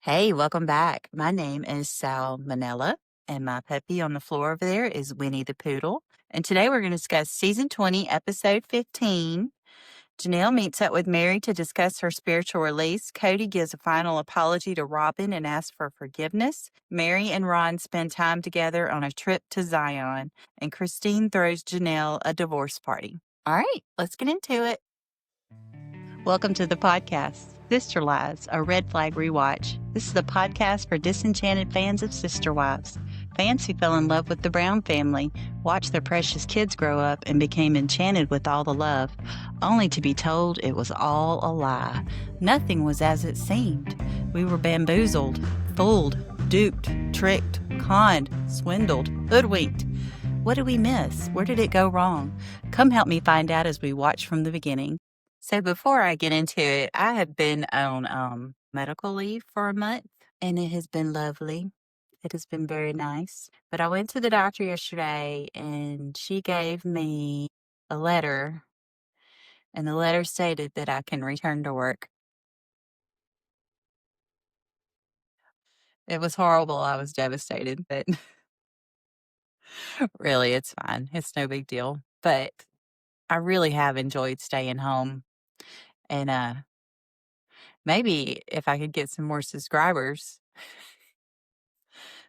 Hey, welcome back. My name is Sal Manella, and my puppy on the floor over there is Winnie the Poodle. And today we're going to discuss season 20, episode 15. Janelle meets up with Meri to discuss her spiritual release. Kody gives a final apology to Robyn and asks for forgiveness. Meri and Ron spend time together on a trip to Zion, and Christine throws Janelle a divorce party. All right, let's get into it. Welcome to the podcast, Sister Wives, a red flag rewatch. This is a podcast for disenchanted fans of Sister Wives, fans who fell in love with the Brown family, watched their precious kids grow up, and became enchanted with all the love, only to be told it was all a lie. Nothing was as it seemed. We were bamboozled, fooled, duped, tricked, conned, swindled, hoodwinked. What did we miss? Where did it go wrong? Come help me find out as we watch from the beginning. So before I get into it, I have been on medical leave for a month, and it has been lovely. It has been very nice. But I went to the doctor yesterday, and she gave me a letter, and the letter stated that I can return to work. It was horrible. I was devastated, but really, it's fine. It's no big deal. But I really have enjoyed staying home, and maybe if I could get some more subscribers.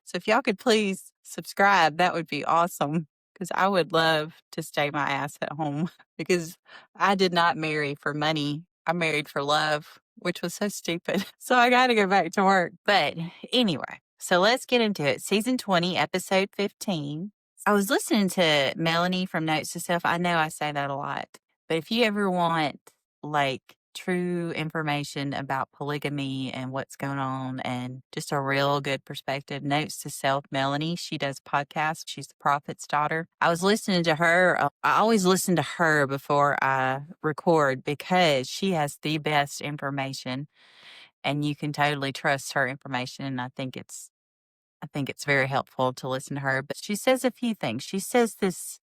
So if y'all could please subscribe, that would be awesome, because I would love to stay my ass at home because I did not marry for money. I married for love, which was so stupid. So I got to go back to work. But anyway, so let's get into it. Season 20, episode 15. I was listening to Melanie from Notes to Self. I know I say that a lot, but if you ever want like true information about polygamy and what's going on and just a real good perspective, Notes to Self, Melanie, she does podcasts. She's the prophet's daughter. I was listening to her. I always listen to her before I record because she has the best information and you can totally trust her information. And I think it's very helpful to listen to her. But she says a few things. She says this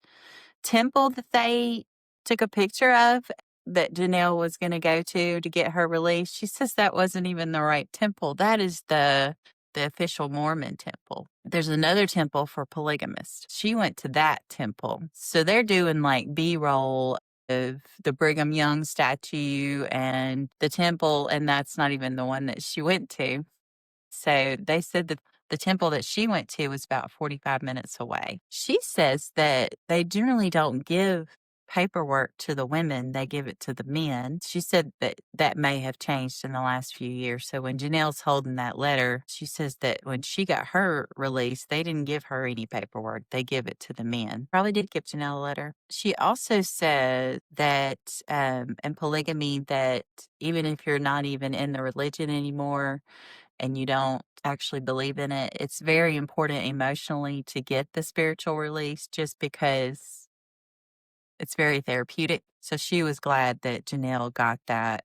temple that they took a picture of that Janelle was going to go to get her release, she says that wasn't even the right temple. That is the official Mormon temple. There's another temple for polygamists. She went to that temple. So they're doing like B-roll of the Brigham Young statue and the temple, and that's not even the one that she went to. So they said that the temple that she went to was about 45 minutes away. She says that they generally don't give paperwork to the women, they give it to the men. She said that that may have changed in the last few years. So when Janelle's holding that letter, she says that when she got her release, they didn't give her any paperwork. They give it to the men. Probably did give Janelle a letter. She also said that in polygamy, that even if you're not even in the religion anymore, and you don't actually believe in it, it's very important emotionally to get the spiritual release just because it's very therapeutic. So she was glad that Janelle got that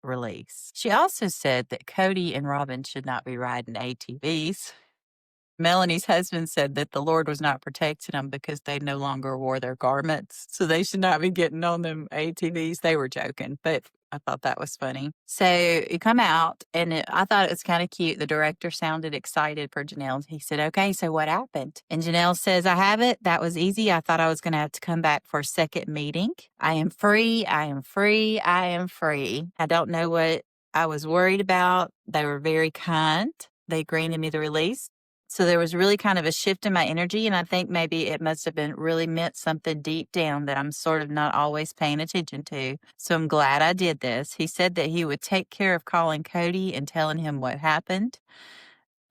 release. She also said that Kody and Robyn should not be riding ATVs. Melanie's husband said that the Lord was not protecting them because they no longer wore their garments. So they should not be getting on them ATVs. They were joking, but I thought that was funny. So it come out, and I thought it was kind of cute. The director sounded excited for Janelle. He said, okay, so what happened? And Janelle says, I have it. That was easy. I thought I was going to have to come back for a second meeting. I am free. I am free. I am free. I don't know what I was worried about. They were very kind. They granted me the release. So there was really kind of a shift in my energy, and I think maybe it must have been really meant something deep down that I'm sort of not always paying attention to. So I'm glad I did this. He said that he would take care of calling Kody and telling him what happened.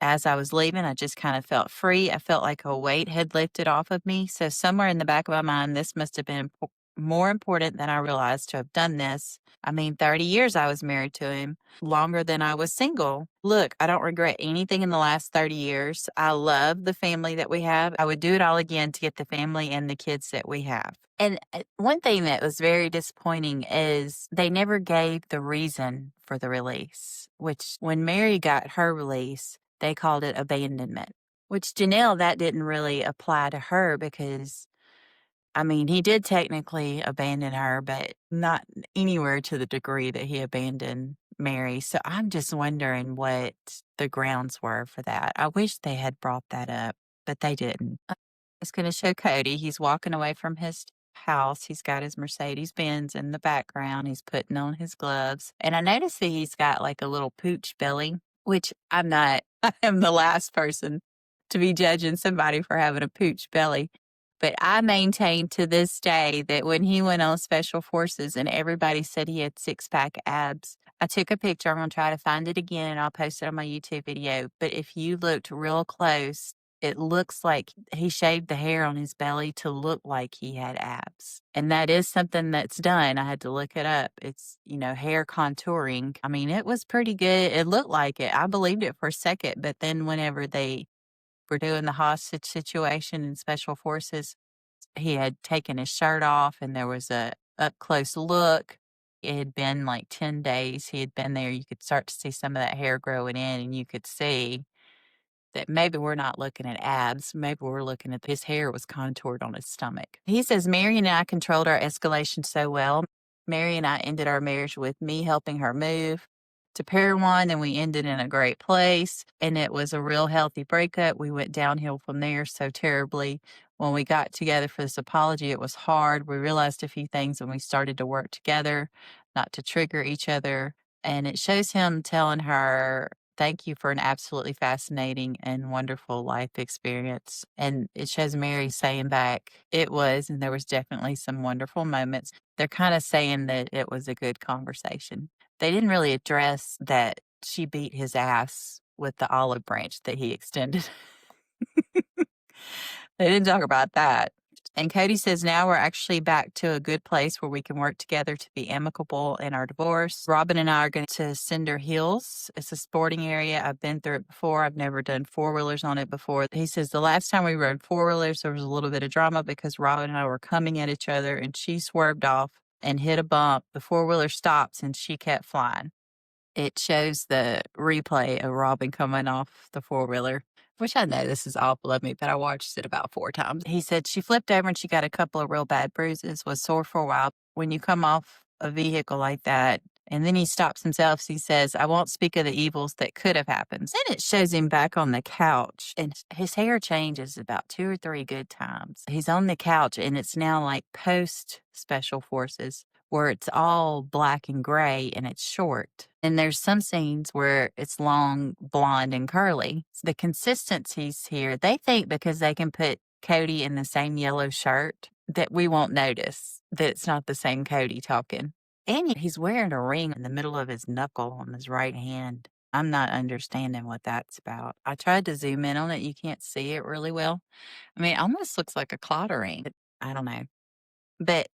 As I was leaving, I just kind of felt free. I felt like a weight had lifted off of me. So somewhere in the back of my mind, this must have been more important than I realized to have done this. I mean, 30 years I was married to him, longer than I was single. Look, I don't regret anything in the last 30 years. I love the family that we have. I would do it all again to get the family and the kids that we have. And one thing that was very disappointing is they never gave the reason for the release, which when Meri got her release, they called it abandonment, which Janelle, that didn't really apply to her because I mean, he did technically abandon her, but not anywhere to the degree that he abandoned Meri. So I'm just wondering what the grounds were for that. I wish they had brought that up, but they didn't. It's going to show Kody. He's walking away from his house. He's got his Mercedes Benz in the background. He's putting on his gloves. And I noticed that he's got like a little pooch belly, which I'm not, I am the last person to be judging somebody for having a pooch belly. But I maintain to this day that when he went on Special Forces and everybody said he had six-pack abs, I took a picture. I'm going to try to find it again and I'll post it on my YouTube video. But if you looked real close, it looks like he shaved the hair on his belly to look like he had abs. And that is something that's done. I had to look it up. It's, hair contouring. I mean, it was pretty good. It looked like it. I believed it for a second. But then whenever they were doing the hostage situation in Special Forces, he had taken his shirt off and there was a up close look. It had been like 10 days he had been there. You could start to see some of that hair growing in and you could see that maybe we're not looking at abs. Maybe we're looking at his hair was contoured on his stomach. He says, Meri and I controlled our escalation so well. Meri and I ended our marriage with me helping her move to Parowan, and we ended in a great place. And it was a real healthy breakup. We went downhill from there so terribly. When we got together for this apology, it was hard. We realized a few things when we started to work together, not to trigger each other. And it shows him telling her, thank you for an absolutely fascinating and wonderful life experience. And it shows Meri saying back, it was, and there was definitely some wonderful moments. They're kind of saying that it was a good conversation. They didn't really address that she beat his ass with the olive branch that he extended. They didn't talk about that. And Kody says, now we're actually back to a good place where we can work together to be amicable in our divorce. Robyn and I are going to Cinder Hills. It's a sporting area. I've been through it before. I've never done four-wheelers on it before. He says, the last time we rode four-wheelers, there was a little bit of drama because Robyn and I were coming at each other and she swerved off and hit a bump. The four-wheeler stops and she kept flying. It shows the replay of Robyn coming off the four-wheeler, which I know this is awful of me, but I watched it about 4 times. He said she flipped over and she got a couple of real bad bruises, was sore for a while. When you come off a vehicle like that, and then he stops himself, he says, I won't speak of the evils that could have happened. Then it shows him back on the couch, and his hair changes about 2 or 3 good times. He's on the couch, and it's now like post-Special Forces, where it's all black and gray and it's short. And there's some scenes where it's long, blonde, and curly. So the consistencies here, they think because they can put Kody in the same yellow shirt that we won't notice that it's not the same Kody talking. And he's wearing a ring in the middle of his knuckle on his right hand. I'm not understanding what that's about. I tried to zoom in on it. You can't see it really well. I mean, it almost looks like a clotter ring. I don't know. But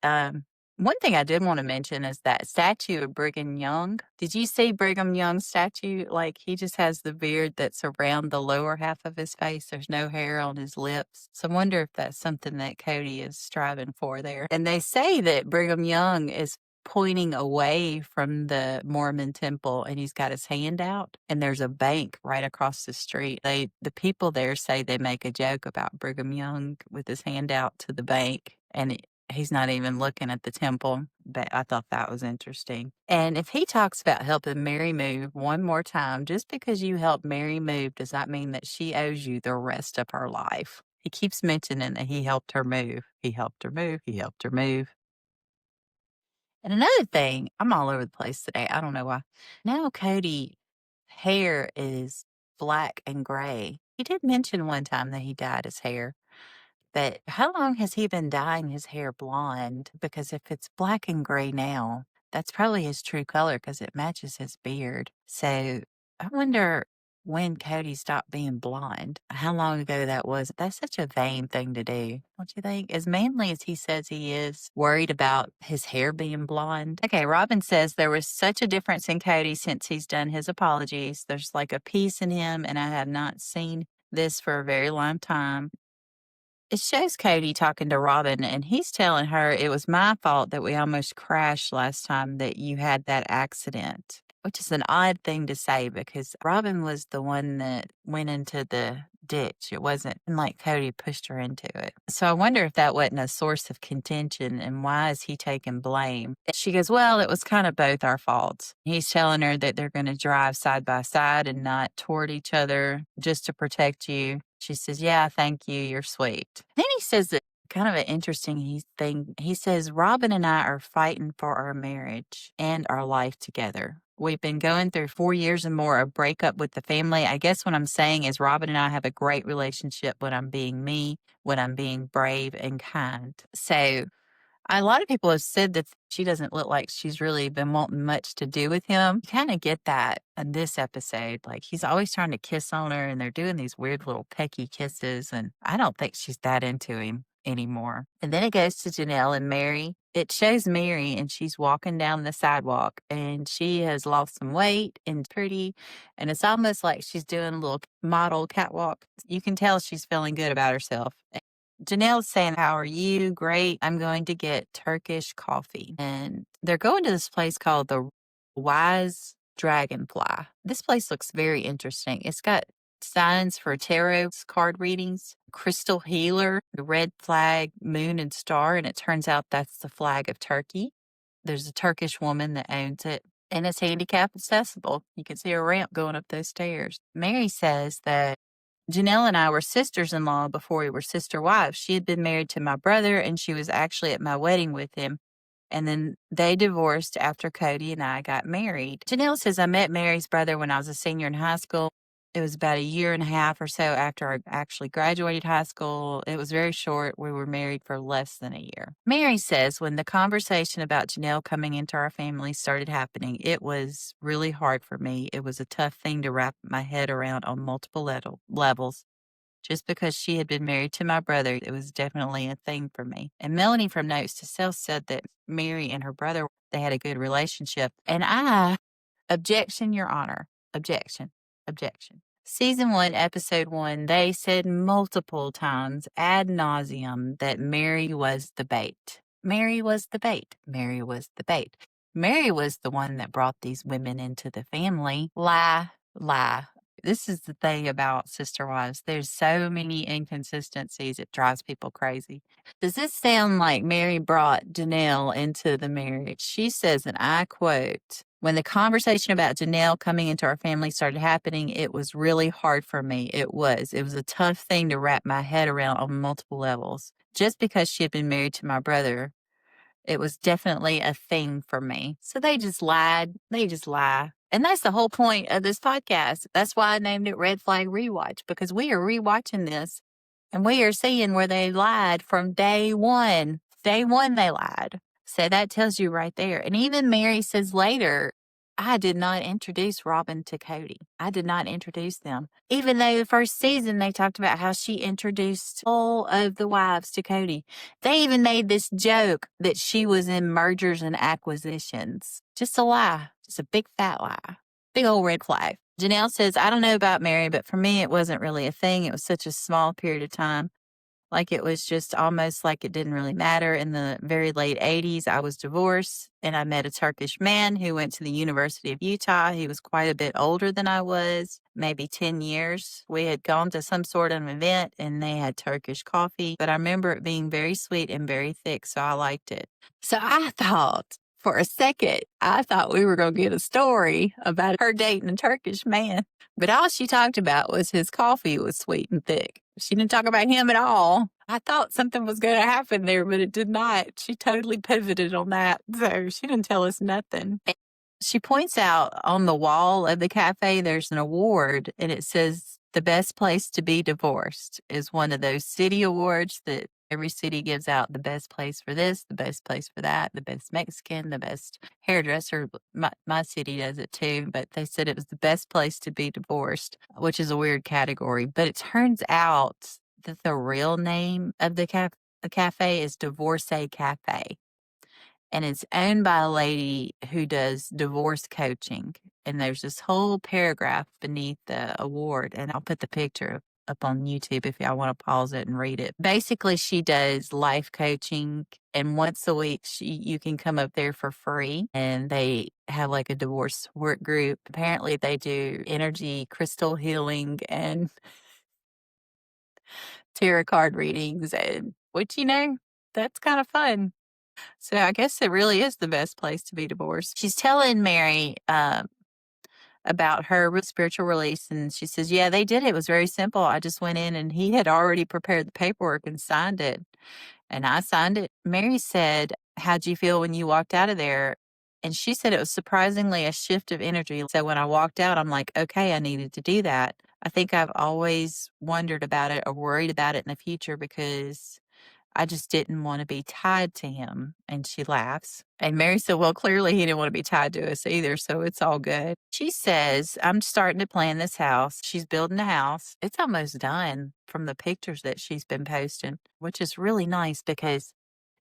one thing I did want to mention is that statue of Brigham Young. Did you see Brigham Young's statue? Like, he just has the beard that's around the lower half of his face. There's no hair on his lips. So I wonder if that's something that Kody is striving for there. And they say that Brigham Young is pointing away from the Mormon temple and he's got his hand out and there's a bank right across the street. The people there say they make a joke about Brigham Young with his hand out to the bank and he's not even looking at the temple, but I thought that was interesting. And if he talks about helping Meri move one more time, just because you helped Meri move does not mean that she owes you the rest of her life. He keeps mentioning that he helped her move. He helped her move. He helped her move. And another thing, I'm all over the place today. I don't know why. Now Kody hair is black and gray. He did mention one time that he dyed his hair. But how long has he been dyeing his hair blonde? Because if it's black and gray now, that's probably his true color because it matches his beard. So I wonder when Kody stopped being blonde, how long ago that was. That's such a vain thing to do, don't you think? As manly as he says he is, worried about his hair being blonde. Okay, Robyn says there was such a difference in Kody since he's done his apologies. There's like a peace in him, and I have not seen this for a very long time. It shows Kody talking to Robyn, and he's telling her, it was my fault that we almost crashed last time that you had that accident, which is an odd thing to say because Robyn was the one that went into the ditch. It wasn't like Kody pushed her into it. So I wonder if that wasn't a source of contention and why is he taking blame? And she goes, well, it was kind of both our faults. He's telling her that they're going to drive side by side and not toward each other just to protect you. She says, yeah, thank you. You're sweet. Then he says that kind of an interesting thing. He says, Robyn and I are fighting for our marriage and our life together. We've been going through 4 years and more of breakup with the family. I guess what I'm saying is Robyn and I have a great relationship when I'm being me, when I'm being brave and kind. So a lot of people have said that she doesn't look like she's really been wanting much to do with him. You kind of get that in this episode. Like he's always trying to kiss on her and they're doing these weird little pecky kisses. And I don't think she's that into him anymore. And then it goes to Janelle and Meri. It shows Meri and she's walking down the sidewalk and she has lost some weight and pretty. And it's almost like she's doing a little model catwalk. You can tell she's feeling good about herself. Janelle's saying, how are you? Great. I'm going to get Turkish coffee. And they're going to this place called the Wise Dragonfly. This place looks very interesting. It's got signs for tarot card readings, crystal healer, the red flag, moon and star. And it turns out that's the flag of Turkey. There's a Turkish woman that owns it. And it's handicap accessible. You can see a ramp going up those stairs. Meri says that Janelle and I were sisters-in-law before we were sister wives. She had been married to my brother, and she was actually at my wedding with him. And then they divorced after Kody and I got married. Janelle says, I met Meri's brother when I was a senior in high school. It was about a year and a half or so after I actually graduated high school. It was very short. We were married for less than a year. Meri says, when the conversation about Janelle coming into our family started happening, it was really hard for me. It was a tough thing to wrap my head around on multiple levels. Just because she had been married to my brother, it was definitely a thing for me. And Melanie from Notes to Self said that Meri and her brother, they had a good relationship. And I, objection, Your Honor, objection. Season 1, episode 1, they said multiple times ad nauseum that Meri was the bait. Meri was the bait. Meri was the bait. Meri was the one that brought these women into the family. Lie. This is the thing about Sister Wives. There's so many inconsistencies. It drives people crazy. Does this sound like Meri brought Janelle into the marriage? She says, and I quote, when the conversation about Janelle coming into our family started happening, it was really hard for me. It was a tough thing to wrap my head around on multiple levels. Just because she had been married to my brother, it was definitely a thing for me. So they just lied. They just lie. And that's the whole point of this podcast. That's why I named it Red Flag Rewatch, because we are rewatching this and we are seeing where they lied from day one. Day one, they lied. So that tells you right there. And even Meri says later, I did not introduce Robyn to Kody. I did not introduce them. Even though the first season they talked about how she introduced all of the wives to Kody. They even made this joke that she was in mergers and acquisitions. Just a lie. Just a big fat lie. Big old red flag. Janelle says, I don't know about Meri, but for me, it wasn't really a thing. It was such a small period of time. Like it was just almost like it didn't really matter. In the very late 80s, I was divorced and I met a Turkish man who went to the University of Utah. He was quite a bit older than I was, maybe 10 years. We had gone to some sort of event and they had Turkish coffee, but I remember it being very sweet and very thick, so I liked it. So I thought, for a second, I thought we were going to get a story about her dating a Turkish man. But all she talked about was his coffee was sweet and thick. She didn't talk about him at all. I thought something was going to happen there, but it did not. She totally pivoted on that. So she didn't tell us nothing. She points out on the wall of the cafe, there's an award, and it says the best place to be divorced is one of those city awards that every city gives out. The best place for this, the best place for that, the best Mexican, the best hairdresser. My city does it too, but they said it was the best place to be divorced, which is a weird category. But it turns out that the real name of the cafe is Divorcee Cafe. And it's owned by a lady who does divorce coaching. And there's this whole paragraph beneath the award. And I'll put the picture up on YouTube if y'all want to pause it and read it. Basically, she does life coaching. And once a week, you can come up there for free. And they have like a divorce support group. Apparently, they do energy crystal healing and tarot card readings, and which, that's kind of fun. So I guess it really is the best place to be divorced. She's telling Meri about her spiritual release, and she says, "Yeah, they did it. It was very simple. I just went in, and he had already prepared the paperwork and signed it, and I signed it." Meri said, "How'd you feel when you walked out of there?" And she said it was surprisingly a shift of energy. So when I walked out, I'm like, okay, I needed to do that. I think I've always wondered about it or worried about it in the future because I just didn't want to be tied to him. And she laughs. And Meri said, well, clearly he didn't want to be tied to us either. So it's all good. She says, I'm starting to plan this house. She's building a house. It's almost done from the pictures that she's been posting, which is really nice because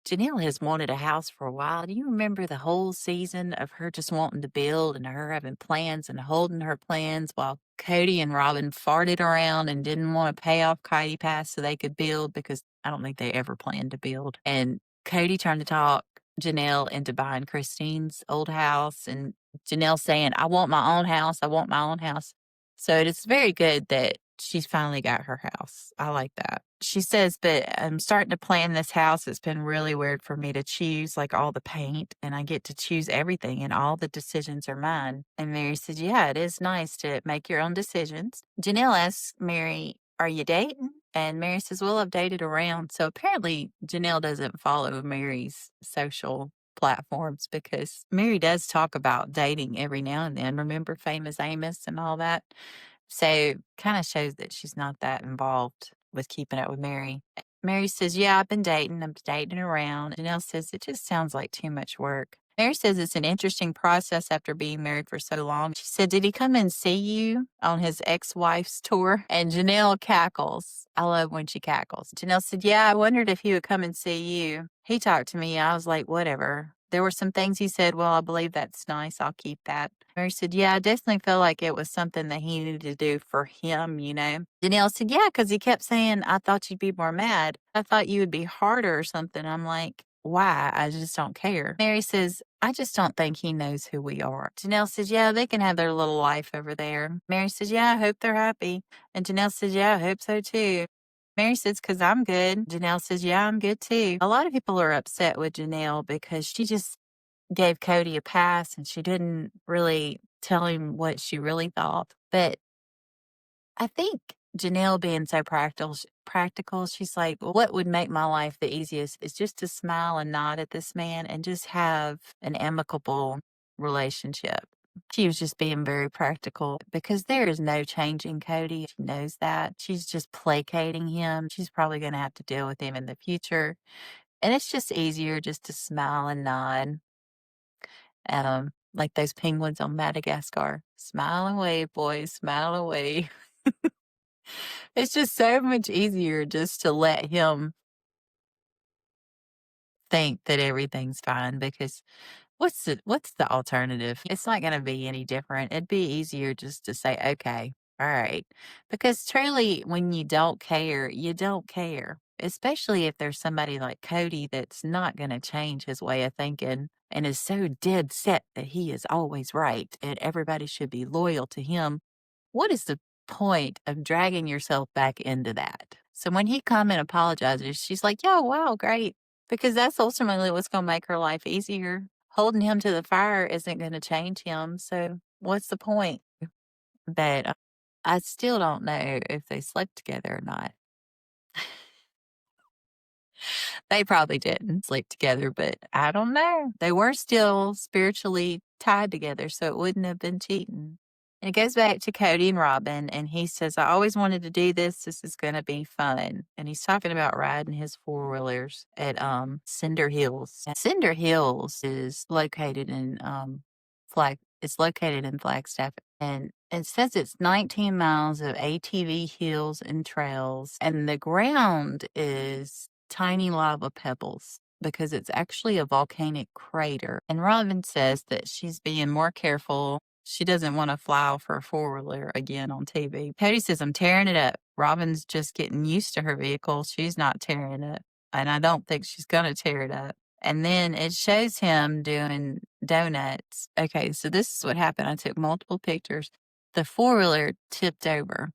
Janelle has wanted a house for a while. Do you remember the whole season of her just wanting to build and her having plans and holding her plans while Kody and Robyn farted around and didn't want to pay off Kody Pass so they could build because I don't think they ever planned to build. And Kody trying to talk Janelle into buying Christine's old house and Janelle saying, I want my own house. I want my own house. So it's very good that she's finally got her house. I like that. She says, but I'm starting to plan this house. It's been really weird for me to choose like all the paint and I get to choose everything and all the decisions are mine. And Meri says, yeah, it is nice to make your own decisions. Janelle asks Meri, are you dating? And Meri says, well, I've dated around. So apparently Janelle doesn't follow Meri's social platforms because Meri does talk about dating every now and then. Remember Famous Amos and all that? So kind of shows that she's not that involved with keeping up with Meri. Meri says, yeah, I've been dating. I'm dating around. Janelle says, it just sounds like too much work. Meri says it's an interesting process after being married for so long. She said, did he come and see you on his ex-wife's tour? And Janelle cackles. I love when she cackles. Janelle said, yeah, I wondered if he would come and see you. He talked to me. I was like, whatever. There were some things he said, well, I believe that's nice. I'll keep that. Meri said, yeah, I definitely felt like it was something that he needed to do for him, Janelle said, yeah, because he kept saying, I thought you'd be more mad. I thought you would be harder or something. I'm like, why? I just don't care. Meri says, I just don't think he knows who we are. Janelle says, yeah, they can have their little life over there. Meri says, yeah, I hope they're happy. And Janelle says, yeah, I hope so too. Meri says, because I'm good. Janelle says, yeah, I'm good too. A lot of people are upset with Janelle because she just gave Kody a pass and she didn't really tell him what she really thought. But I think Janelle being so practical, she's like, well, what would make my life the easiest is just to smile and nod at this man and just have an amicable relationship. She was just being very practical because there is no changing Kody. She knows that. She's just placating him. She's probably going to have to deal with him in the future. And it's just easier just to smile and nod. Like those penguins on Madagascar. Smile and wave, boys, smile and wave. It's just so much easier just to let him think that everything's fine because what's the alternative? It's not gonna be any different. It'd be easier just to say, okay, all right. Because truly when you don't care, you don't care. Especially if there's somebody like Kody that's not gonna change his way of thinking and is so dead set that he is always right and everybody should be loyal to him. What is the point of dragging yourself back into that? So when he come and apologizes, she's like, "Yo, wow, great," because that's ultimately what's going to make her life easier. Holding him to the fire isn't going to change him. So what's the point? But I still don't know if they slept together or not. They probably didn't sleep together, but I don't know. They were still spiritually tied together, so it wouldn't have been cheating. And it goes back to Kody and Robyn, and he says, I always wanted to do this. This is going to be fun. And he's talking about riding his four-wheelers at Cinder Hills. Cinder Hills is located in it's located in Flagstaff, and it says it's 19 miles of ATV hills and trails, and the ground is tiny lava pebbles because it's actually a volcanic crater. And Robyn says that she's being more careful. She doesn't want to fly off her four-wheeler again on TV. Kody says, I'm tearing it up. Robyn's just getting used to her vehicle. She's not tearing it. And I don't think she's going to tear it up. And then it shows him doing donuts. Okay, so this is what happened. I took multiple pictures. The four-wheeler tipped over.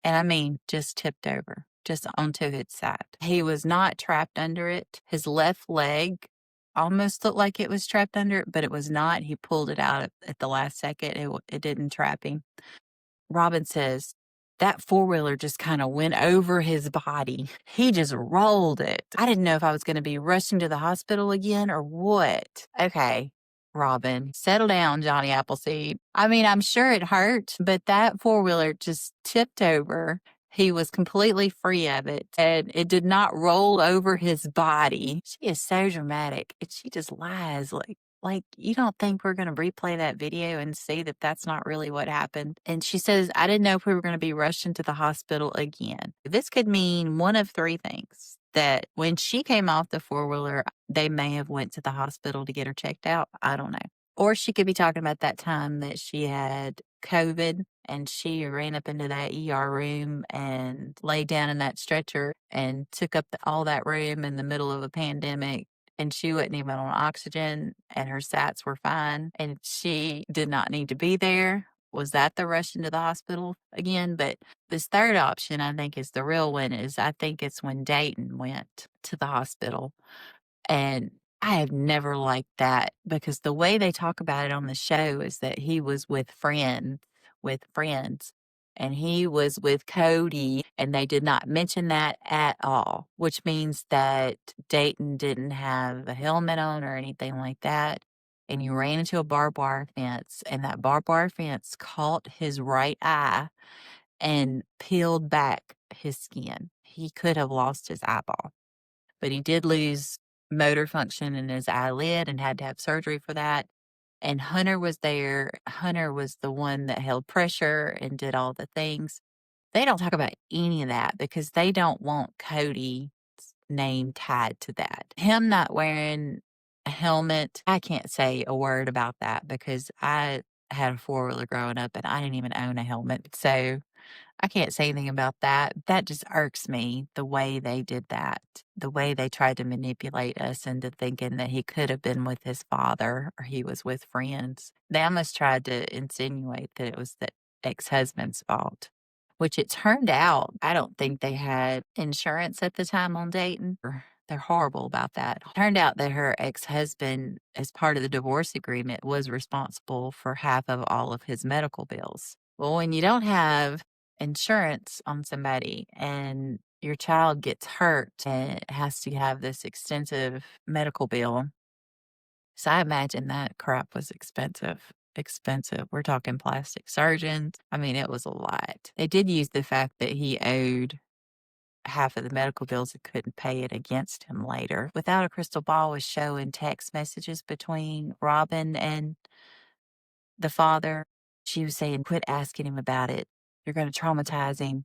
And I mean, just tipped over, just onto its side. He was not trapped under it. His left leg almost looked like it was trapped under it, but it was not. He pulled it out at the last second. It didn't trap him. Robyn says that four-wheeler just kind of went over his body. He just rolled it. I didn't know if I was going to be rushing to the hospital again or what. Okay, Robyn, settle down, Johnny Appleseed. I mean, I'm sure it hurt, but that four-wheeler just tipped over. He was completely free of it, and it did not roll over his body. She is so dramatic, and she just lies like, you don't think we're going to replay that video and see that that's not really what happened? And she says, I didn't know if we were going to be rushed into the hospital again. This could mean one of three things. That when she came off the four-wheeler, they may have went to the hospital to get her checked out. I don't know. Or she could be talking about that time that she had COVID and she ran up into that ER room and laid down in that stretcher and took up all that room in the middle of a pandemic. And she wasn't even on oxygen and her sats were fine and she did not need to be there. Was that the rush into the hospital again? But this third option, I think, is the real one. Is I think it's when Dayton went to the hospital. And I have never liked that because the way they talk about it on the show is that he was with friends, and he was with Kody, and they did not mention that at all, which means that Dayton didn't have a helmet on or anything like that. And he ran into a barbed wire fence, and that barbed wire fence caught his right eye and peeled back his skin. He could have lost his eyeball, but he did lose motor function in his eyelid and had to have surgery for that. And Hunter was there. Hunter was the one that held pressure and did all the things. They don't talk about any of that because they don't want Kody's name tied to that. Him not wearing a helmet, I can't say a word about that because I had a four-wheeler growing up and I didn't even own a helmet. So I can't say anything about that. That just irks me, the way they did that, the way they tried to manipulate us into thinking that he could have been with his father or he was with friends. They almost tried to insinuate that it was the ex-husband's fault, which it turned out, I don't think they had insurance at the time on Dayton. They're horrible about that. Turned out that her ex-husband, as part of the divorce agreement, was responsible for half of all of his medical bills. Well, when you don't have insurance on somebody and your child gets hurt and has to have this extensive medical bill. So I imagine that crap was expensive. Expensive. We're talking plastic surgeons. I mean, it was a lot. They did use the fact that he owed half of the medical bills and couldn't pay it against him later. Without a Crystal Ball was showing text messages between Robyn and the father. She was saying, quit asking him about it. You're going to traumatize him.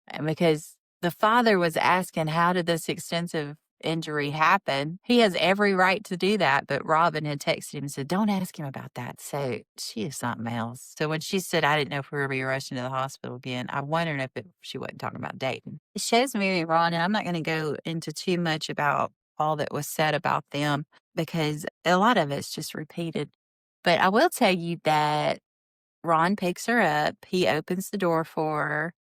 And because the father was asking, how did this extensive injury happen? He has every right to do that. But Robyn had texted him and said, don't ask him about that. So she is something else. So when she said, I didn't know if we were going to be rushing to the hospital again, I wondered if she wasn't talking about Dayton. It shows Meri and Ron, and I'm not going to go into too much about all that was said about them because a lot of it's just repeated. But I will tell you that Ron picks her up. He opens the door for her.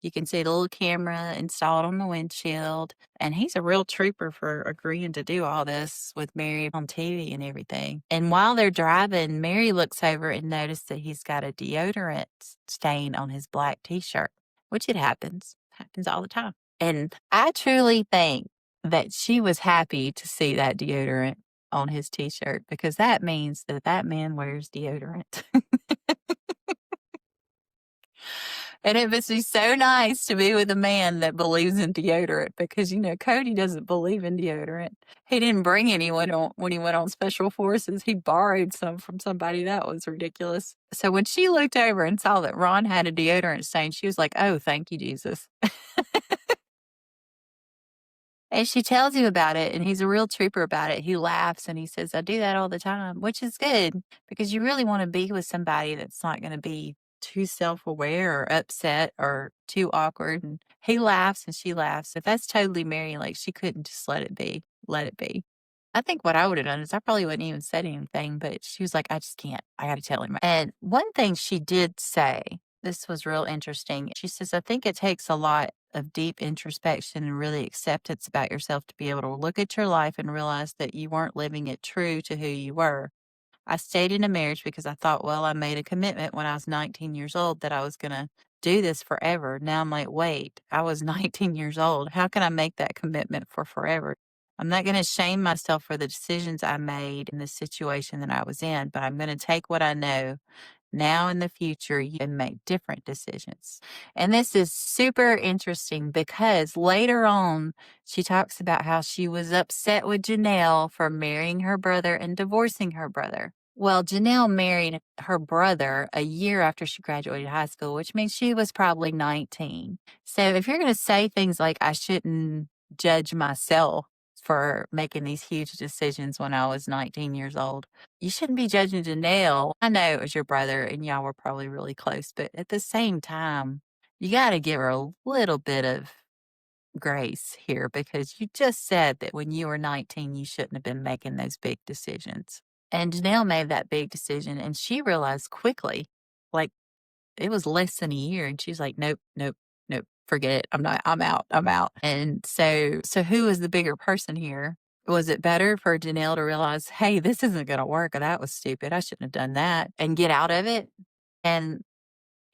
You can see the little camera installed on the windshield. And he's a real trooper for agreeing to do all this with Meri on TV and everything. And while they're driving, Meri looks over and notices that he's got a deodorant stain on his black t-shirt, which it happens. Happens all the time. And I truly think that she was happy to see that deodorant on his t-shirt because that means that that man wears deodorant. And it must be so nice to be with a man that believes in deodorant because, Kody doesn't believe in deodorant. He didn't bring anyone on when he went on special forces. He borrowed some from somebody. That was ridiculous. So when she looked over and saw that Ron had a deodorant stain, she was like, oh, thank you, Jesus. And she tells him about it, and he's a real trooper about it. He laughs and he says, I do that all the time, which is good because you really want to be with somebody that's not going to be too self-aware or upset or too awkward. And he laughs and she laughs. If that's totally Meri, like she couldn't just let it be. Let it be. I think what I would have done is I probably wouldn't even said anything, but she was like, I just can't. I got to tell him. And one thing she did say This was real interesting. She says, I think it takes a lot of deep introspection and really acceptance about yourself to be able to look at your life and realize that you weren't living it true to who you were. I stayed in a marriage because I thought, well, I made a commitment when I was 19 years old that I was going to do this forever. Now I'm like, wait, I was 19 years old. How can I make that commitment for forever? I'm not going to shame myself for the decisions I made in the situation that I was in, but I'm going to take what I know now in the future you can make different decisions. And this is super interesting because later on, she talks about how she was upset with Janelle for marrying her brother and divorcing her brother. Well, Janelle married her brother a year after she graduated high school, which means she was probably 19. So if you're going to say things like, I shouldn't judge myself for making these huge decisions when I was 19 years old, you shouldn't be judging Janelle. I know it was your brother and y'all were probably really close, but at the same time, you got to give her a little bit of grace here because you just said that when you were 19, you shouldn't have been making those big decisions. And Janelle made that big decision and she realized quickly, like it was less than a year. And she's like, nope, nope, nope, forget it. I'm out, I'm out. And so who was the bigger person here? Was it better for Janelle to realize, hey, this isn't going to work? Or that was stupid. I shouldn't have done that and get out of it. And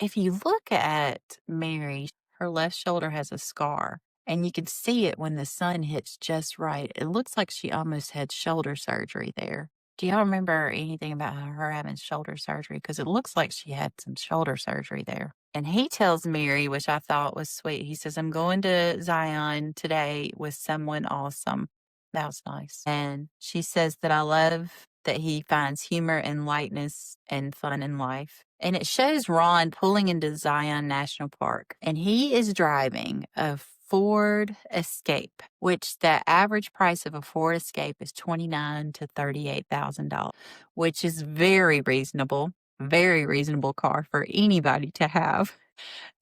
if you look at Meri, her left shoulder has a scar and you can see it when the sun hits just right. It looks like she almost had shoulder surgery there. Do y'all remember anything about her having shoulder surgery? Because it looks like she had some shoulder surgery there. And he tells Meri, which I thought was sweet, he says, I'm going to Zion today with someone awesome. That was nice. And she says that I love that he finds humor and lightness and fun in life. And it shows Ron pulling into Zion National Park, and he is driving a Ford Escape, which the average price of a Ford Escape is $29,000 to $38,000, which is very reasonable car for anybody to have.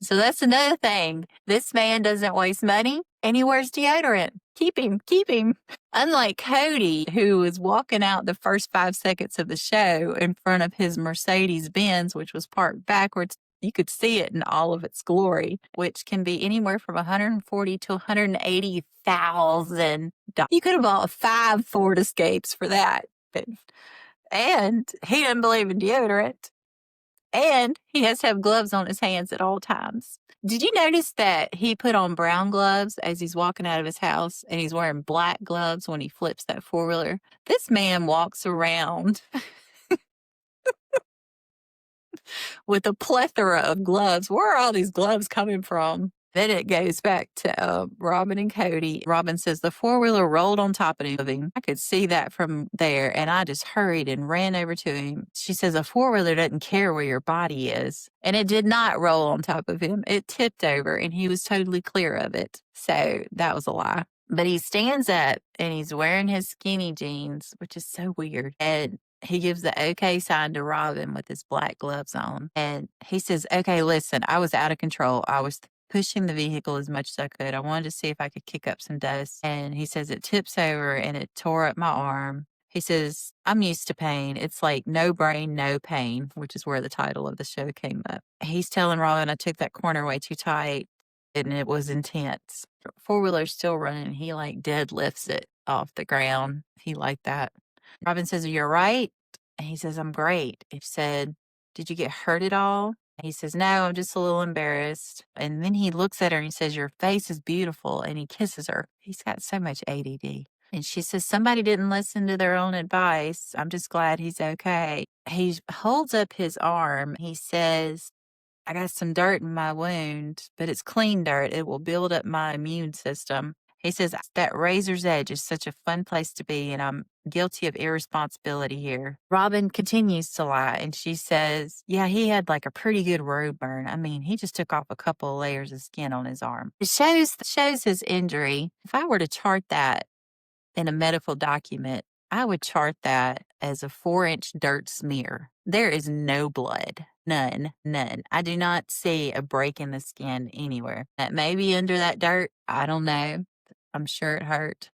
So that's another thing. This man doesn't waste money and he wears deodorant. Keep him, keep him. Unlike Kody, who was walking out the first 5 seconds of the show in front of his Mercedes Benz, which was parked backwards. You could see it in all of its glory, which can be anywhere from $140,000 to $180,000. You could have bought 5 Ford Escapes for that. And he doesn't believe in deodorant. And he has to have gloves on his hands at all times. Did you notice that he put on brown gloves as he's walking out of his house and he's wearing black gloves when he flips that four-wheeler? This man walks around with a plethora of gloves. Where are all these gloves coming from? Then it goes back to Robyn and Kody. Robyn says the four-wheeler rolled on top of him. I could see that from there, and I just hurried and ran over to him. She says a four-wheeler doesn't care where your body is. And it did not roll on top of him. It tipped over, and he was totally clear of it. So that was a lie. But he stands up, and he's wearing his skinny jeans, which is so weird. And he gives the okay sign to Robyn with his black gloves on. And he says, okay, listen, I was out of control. I was pushing the vehicle as much as I could. I wanted to see if I could kick up some dust. And he says it tips over and it tore up my arm. He says, I'm used to pain. It's like no brain, no pain, which is where the title of the show came up. He's telling Robyn, I took that corner way too tight and it was intense. Four-wheeler's still running. He like deadlifts it off the ground. He liked that. Robyn says, are you all right? And he says, I'm great. He said, did you get hurt at all? He says, no, I'm just a little embarrassed. And then he looks at her and he says, your face is beautiful. And he kisses her. He's got so much ADD. And she says, somebody didn't listen to their own advice. I'm just glad he's okay. He holds up his arm. He says, I got some dirt in my wound, but it's clean dirt. It will build up my immune system. He says, that razor's edge is such a fun place to be, and I'm guilty of irresponsibility here. Robyn continues to lie, and she says, yeah, he had like a pretty good road burn. I mean, he just took off a couple of layers of skin on his arm. It shows his injury. If I were to chart that in a medical document, I would chart that as a 4-inch dirt smear. There is no blood. None. I do not see a break in the skin anywhere. That may be under that dirt. I don't know. I'm sure it hurt.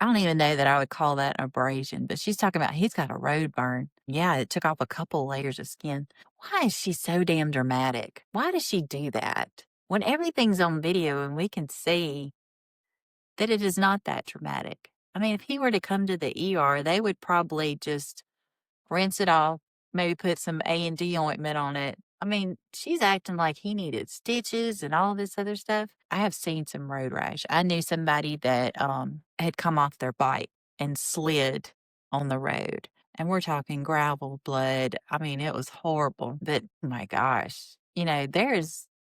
I don't even know that I would call that abrasion, but she's talking about he's got a road burn. Yeah, it took off a couple layers of skin. Why is she so damn dramatic? Why does she do that? When everything's on video and we can see that it is not that dramatic. I mean, if he were to come to the ER, they would probably just rinse it off, maybe put some A&D ointment on it. I mean, she's acting like he needed stitches and all this other stuff. I have seen some road rash. I knew somebody that had come off their bike and slid on the road. And we're talking gravel, blood. I mean, it was horrible. But my gosh,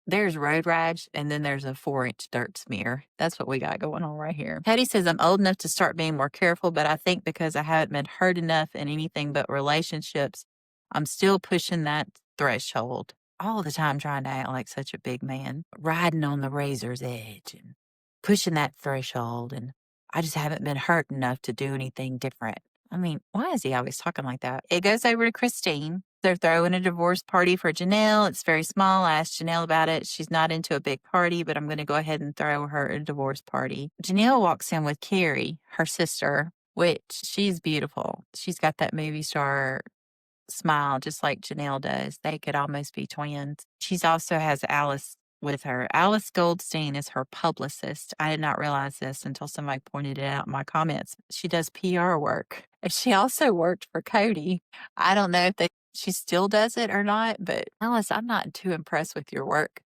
there's road rash and then there's a 4-inch dirt smear. That's what we got going on right here. Kody says, I'm old enough to start being more careful, but I think because I haven't been hurt enough in anything but relationships, I'm still pushing that threshold all the time, trying to act like such a big man, riding on the razor's edge and pushing that threshold. And I just haven't been hurt enough to do anything different. I mean, why is he always talking like that? It goes over to Christine. They're throwing a divorce party for Janelle. It's very small. I asked Janelle about it. She's not into a big party, but I'm going to go ahead and throw her a divorce party. Janelle walks in with Carrie, her sister, which she's beautiful. She's got that movie star smile just like Janelle does. They could almost be twins. She also has Alice with her. Alice Goldstein is her publicist. I did not realize this until somebody pointed it out in my comments. She does PR work. And she also worked for Kody. I don't know if she still does it or not, but Alice, I'm not too impressed with your work.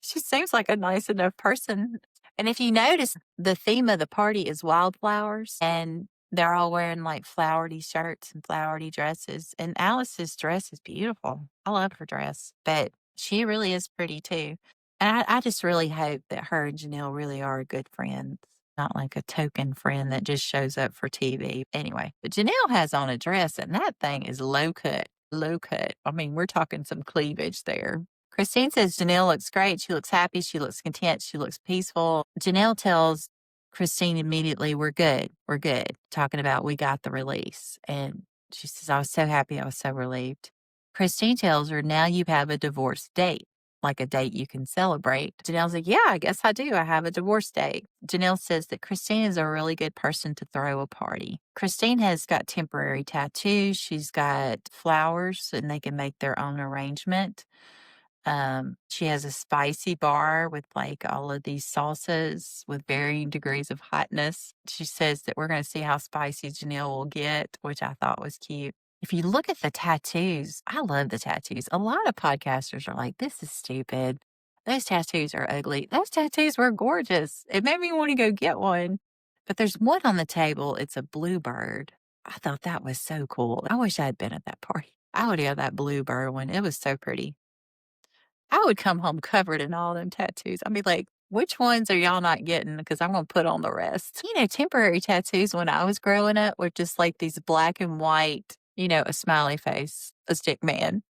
She seems like a nice enough person. And if you notice, the theme of the party is wildflowers, and they're all wearing like flowery shirts and flowery dresses. And Alice's dress is beautiful. I love her dress, but she really is pretty too. And I just really hope that her and Janelle really are good friends, not like a token friend that just shows up for TV. Anyway, but Janelle has on a dress, and that thing is low cut, low cut. I mean, we're talking some cleavage there. Christine says Janelle looks great. She looks happy. She looks content. She looks peaceful. Janelle tells Christine immediately, we're good. We're good. Talking about we got the release. And she says, I was so happy. I was so relieved. Christine tells her, now you have a divorce date, like a date you can celebrate. Janelle's like, yeah, I guess I do. I have a divorce date. Janelle says that Christine is a really good person to throw a party. Christine has got temporary tattoos. She's got flowers and they can make their own arrangement. She has a spicy bar with like all of these salsas with varying degrees of hotness. She says that we're going to see how spicy Janelle will get, which I thought was cute. If you look at the tattoos, I love the tattoos. A lot of podcasters are like, this is stupid. Those tattoos are ugly. Those tattoos were gorgeous. It made me want to go get one. But there's one on the table. It's a bluebird. I thought that was so cool. I wish I had been at that party. I would have that bluebird one. It was so pretty. I would come home covered in all them tattoos. I'd be like, which ones are y'all not getting? Because I'm going to put on the rest. Temporary tattoos when I was growing up were just like these black and white, a smiley face, a stick man.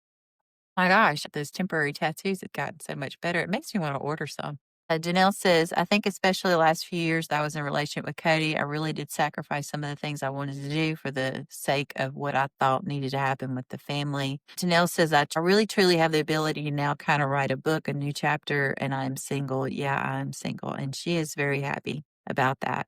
My gosh, those temporary tattoos have gotten so much better. It makes me want to order some. Janelle says, I think especially the last few years that I was in a relationship with Kody, I really did sacrifice some of the things I wanted to do for the sake of what I thought needed to happen with the family. Janelle says, I really truly have the ability to now kind of write a book, a new chapter, and I'm single. Yeah, I'm single. And she is very happy about that.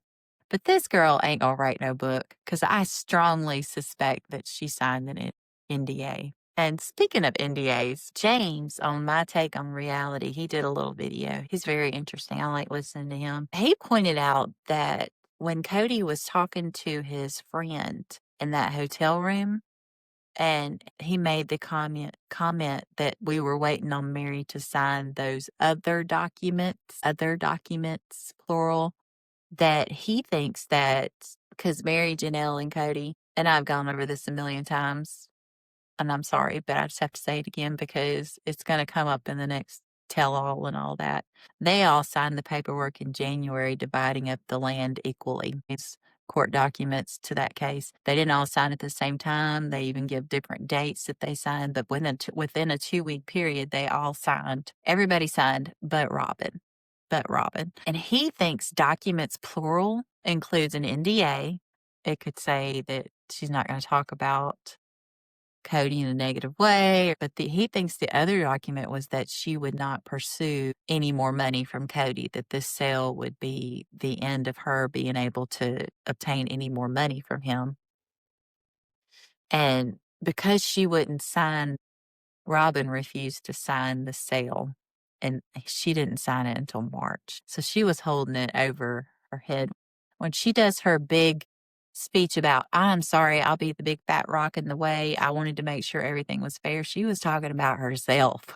But this girl ain't gonna write no book because I strongly suspect that she signed an NDA. And speaking of NDAs, James on My Take on Reality, he did a little video. He's very interesting. I like listening to him. He pointed out that when Kody was talking to his friend in that hotel room, and he made the comment that we were waiting on Meri to sign those other documents, plural, that he thinks that because Meri, Janelle, and Kody, and I've gone over this a million times, and I'm sorry, but I just have to say it again because it's going to come up in the next tell all and all that. They all signed the paperwork in January dividing up the land equally. It's court documents to that case. They didn't all sign at the same time. They even give different dates that they signed, but within a 2-week period, they all signed. Everybody signed but Robyn. And he thinks documents plural includes an NDA. It could say that she's not going to talk about Kody in a negative way, but he thinks the other document was that she would not pursue any more money from Kody, that this sale would be the end of her being able to obtain any more money from him. And because she wouldn't sign, Robyn refused to sign the sale, and she didn't sign it until March. So she was holding it over her head. When she does her big speech about, I'm sorry, I'll be the big fat rock in the way. I wanted to make sure everything was fair. She was talking about herself.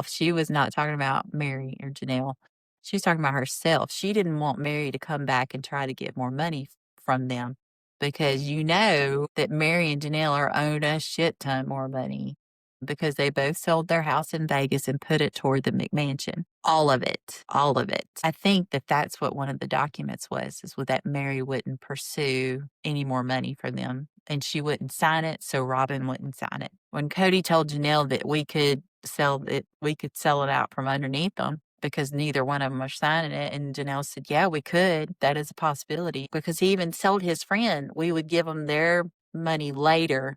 She was not talking about Meri or Janelle. She was talking about herself. She didn't want Meri to come back and try to get more money from them because you know that Meri and Janelle are owed a shit ton more money because they both sold their house in Vegas and put it toward the McMansion. All of it. All of it. I think that that's what one of the documents was, is that Meri wouldn't pursue any more money for them and she wouldn't sign it, so Robyn wouldn't sign it. When Kody told Janelle that we could sell it out from underneath them because neither one of them are signing it, and Janelle said, yeah, we could. That is a possibility because he even told his friend we would give them their money later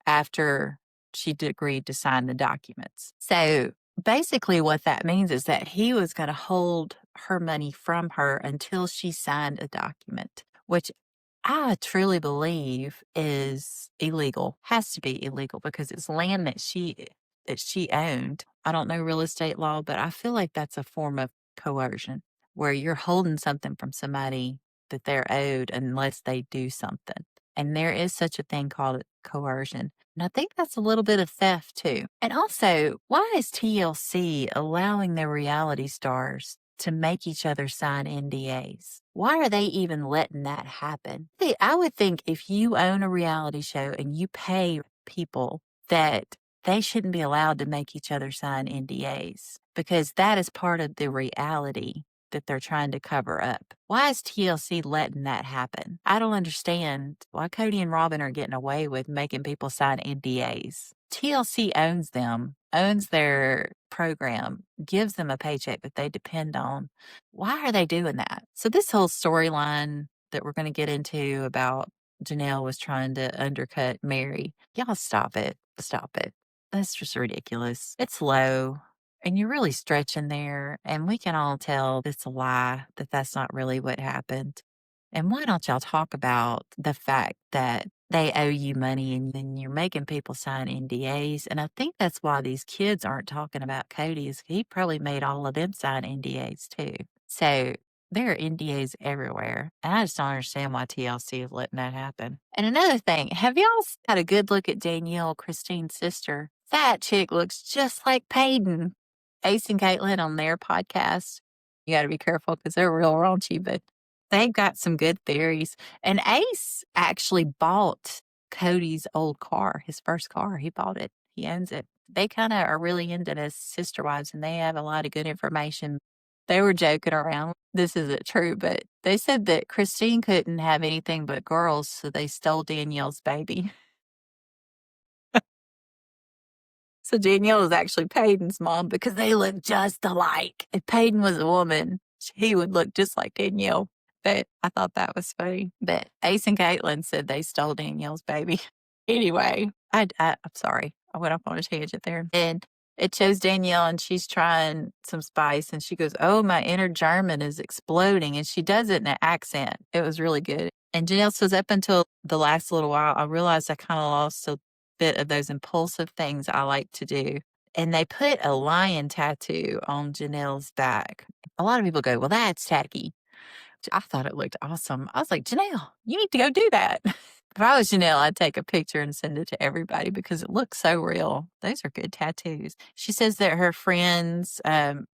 after she'd agreed to sign the documents. So basically, what that means is that he was going to hold her money from her until she signed a document, which I truly believe is illegal, has to be illegal because it's land that she owned. I don't know real estate law, but I feel like that's a form of coercion where you're holding something from somebody that they're owed unless they do something. And there is such a thing called coercion. And I think that's a little bit of theft too. And also, why is TLC allowing their reality stars to make each other sign NDAs? Why are they even letting that happen? I would think if you own a reality show and you pay people, that they shouldn't be allowed to make each other sign NDAs because that is part of the reality that they're trying to cover up. Why is TLC letting that happen? I don't understand why Kody and Robyn are getting away with making people sign NDAs. TLC owns them, owns their program, gives them a paycheck that they depend on. Why are they doing that? So this whole storyline that we're going to get into about Janelle was trying to undercut Meri, y'all stop it. Stop it. That's just ridiculous. It's low and you're really stretching there. And we can all tell it's a lie, that that's not really what happened. And why don't y'all talk about the fact that they owe you money and then you're making people sign NDAs? And I think that's why these kids aren't talking about Kody, is he probably made all of them sign NDAs too. So there are NDAs everywhere. And I just don't understand why TLC is letting that happen. And another thing, have y'all had a good look at Danielle, Christine's sister? That chick looks just like Peyton. Ace and Caitlin on their podcast. You got to be careful because they're real raunchy, but they've got some good theories. And Ace actually bought Kody's old car, his first car. He bought it. He owns it. They kind of are really into this sister wives and they have a lot of good information. They were joking around. This isn't true, but they said that Christine couldn't have anything but girls, so they stole Danielle's baby. So Danielle is actually Peyton's mom because they look just alike. If Peyton was a woman, he would look just like Danielle. But I thought that was funny. But Ace and Caitlin said they stole Danielle's baby. Anyway, I'm sorry. I went off on a tangent there. And it shows Danielle and she's trying some spice and she goes, oh, my inner German is exploding. And she does it in an accent. It was really good. And Janelle says, up until the last little while, I realized I kind of lost a bit of those impulsive things I like to do. And they put a lion tattoo on Janelle's back. A lot of people go, well, that's tacky. I thought it looked awesome. I was like, Janelle, you need to go do that. If I was Janelle, I'd take a picture and send it to everybody because it looks so real. Those are good tattoos. She says that her friends have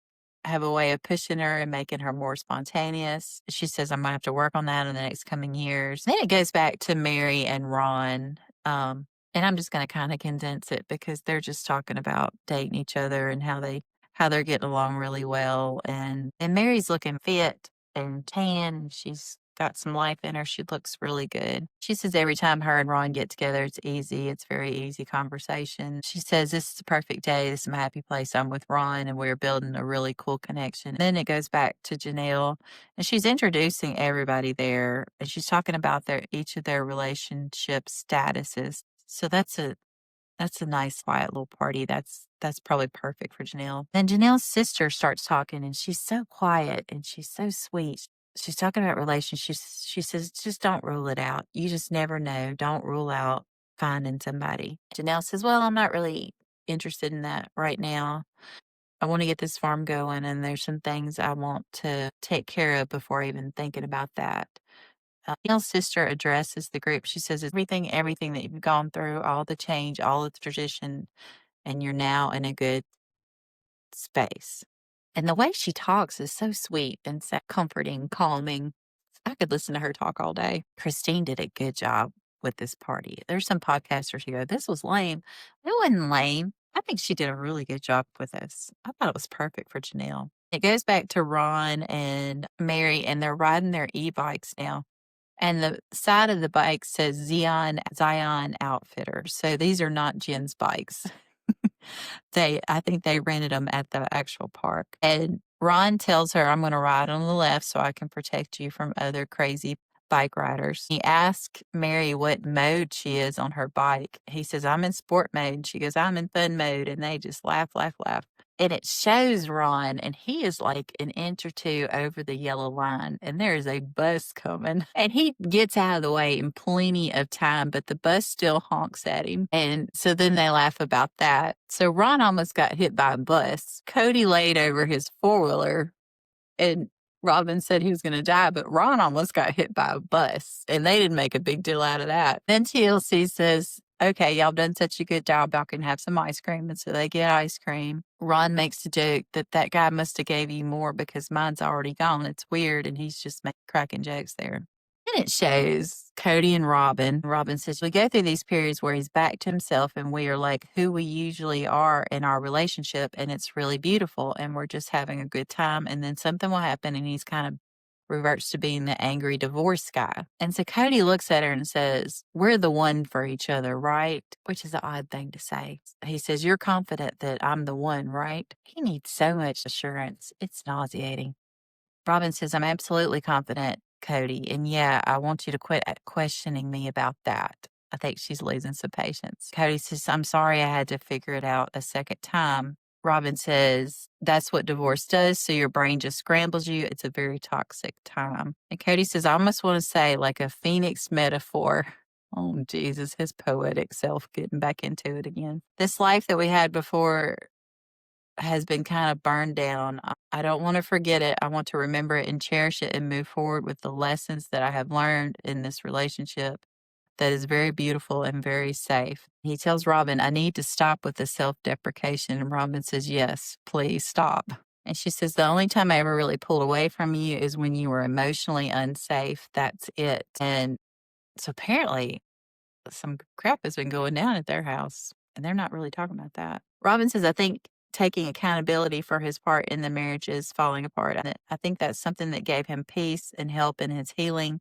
a way of pushing her and making her more spontaneous. She says, I'm going to have to work on that in the next coming years. Then it goes back to Meri and Ron. And I'm just going to kind of condense it because they're just talking about dating each other and how they're getting along really well. And Meri's looking fit and tan, and she's got some life in her. She looks really good. She says every time her and Ron get together, it's easy. It's very easy conversation. She says, this is the perfect day. This is my happy place. I'm with Ron and we're building a really cool connection. Then it goes back to Janelle and she's introducing everybody there. And she's talking about each of their relationship statuses. So that's a nice quiet little party. That's probably perfect for Janelle. Then Janelle's sister starts talking and she's so quiet and she's so sweet. She's talking about relationships. She says, just don't rule it out. You just never know. Don't rule out finding somebody. Janelle says, well, I'm not really interested in that right now. I want to get this farm going, and there's some things I want to take care of before even thinking about that. Neil's sister addresses the group. She says, everything that you've gone through, all the change, all of the tradition, and you're now in a good space. And the way she talks is so sweet and so comforting, calming. I could listen to her talk all day. Christine did a good job with this party. There's some podcasters who go, this was lame. It wasn't lame. I think she did a really good job with this. I thought it was perfect for Janelle. It goes back to Ron and Meri, and they're riding their e-bikes now. And the side of the bike says Zion Outfitter. So these are not Jen's bikes. I think they rented them at the actual park. And Ron tells her, I'm going to ride on the left so I can protect you from other crazy bike riders. He asks Meri what mode she is on her bike. He says, I'm in sport mode. She goes, I'm in fun mode. And they just laugh, laugh, laugh. And it shows Ron, and he is like an inch or two over the yellow line, and there is a bus coming. And he gets out of the way in plenty of time, but the bus still honks at him. And so then they laugh about that. So Ron almost got hit by a bus. Kody laid over his four-wheeler, and Robyn said he was going to die, but Ron almost got hit by a bus, and they didn't make a big deal out of that. Then TLC says, okay, y'all done such a good job, y'all can have some ice cream. And so they get ice cream. Ron makes a joke that guy must have gave you more because mine's already gone. It's weird. And he's just cracking jokes there. And it shows Kody and Robyn. Robyn says, we go through these periods where he's back to himself and we are like who we usually are in our relationship. And it's really beautiful. And we're just having a good time. And then something will happen and he's kind of reverts to being the angry divorce guy. And so Kody looks at her and says, we're the one for each other, right? Which is an odd thing to say. He says, you're confident that I'm the one, right? He needs so much assurance. It's nauseating. Robyn says, I'm absolutely confident, Kody. And yeah, I want you to quit questioning me about that. I think she's losing some patience. Kody says, I'm sorry I had to figure it out a second time. Robyn says, that's what divorce does. So your brain just scrambles you. It's a very toxic time. And Kody says, I almost want to say like a phoenix metaphor. Oh, Jesus, his poetic self getting back into it again. This life that we had before has been kind of burned down. I don't want to forget it. I want to remember it and cherish it and move forward with the lessons that I have learned in this relationship that is very beautiful and very safe. He tells Robyn, I need to stop with the self-deprecation. And Robyn says, yes, please stop. And she says, the only time I ever really pulled away from you is when you were emotionally unsafe. That's it. And so apparently some crap has been going down at their house, and they're not really talking about that. Robyn says, I think taking accountability for his part in the marriage is falling apart. I think that's something that gave him peace and help in his healing.